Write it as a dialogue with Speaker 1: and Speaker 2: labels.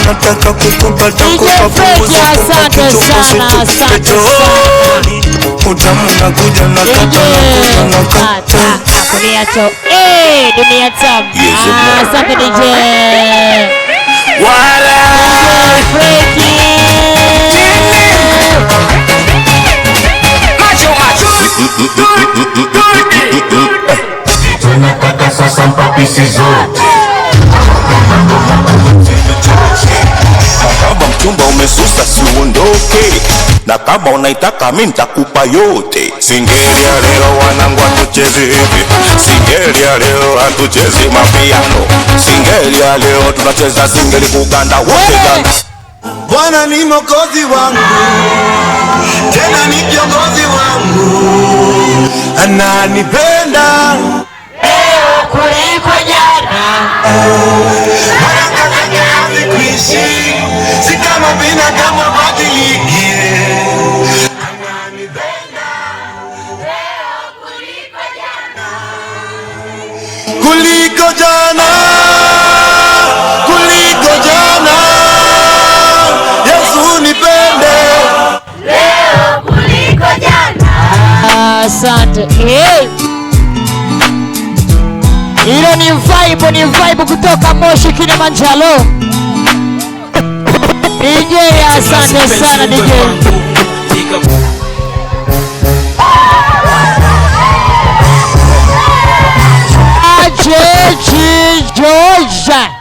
Speaker 1: nataka kukupata
Speaker 2: kupunguza kukuchokoza
Speaker 1: chooni. Utamu nakuja nakata
Speaker 2: dunia to dunia tamu. Asante DJ
Speaker 1: wala
Speaker 3: tunataka sasa mpapisi zote.
Speaker 1: kama mchumba umesusa si uondoke, na kama unaitaka mimi nitakupa yote. Singeli ya leo wanangu hatuchezi hivi, singeli ya leo hatuchezi mapiano, singeli ya leo tunacheza singeli kuganda wote ganda.
Speaker 4: Bwana ni mwokozi wangu, tena ni kiongozi wangu, ananipenda
Speaker 2: leo kuliko jana.
Speaker 4: Baraka zake hazikwishi, si kama binadamu abadiliki. Ananipenda leo kuliko jana, kuliko jana, kuliko jana. Yesu nipende
Speaker 2: leo kuliko jana. Asante. Hilo ni vibe kutoka Moshi Kilimanjaro. DJ, asante sana DJ. Georgia.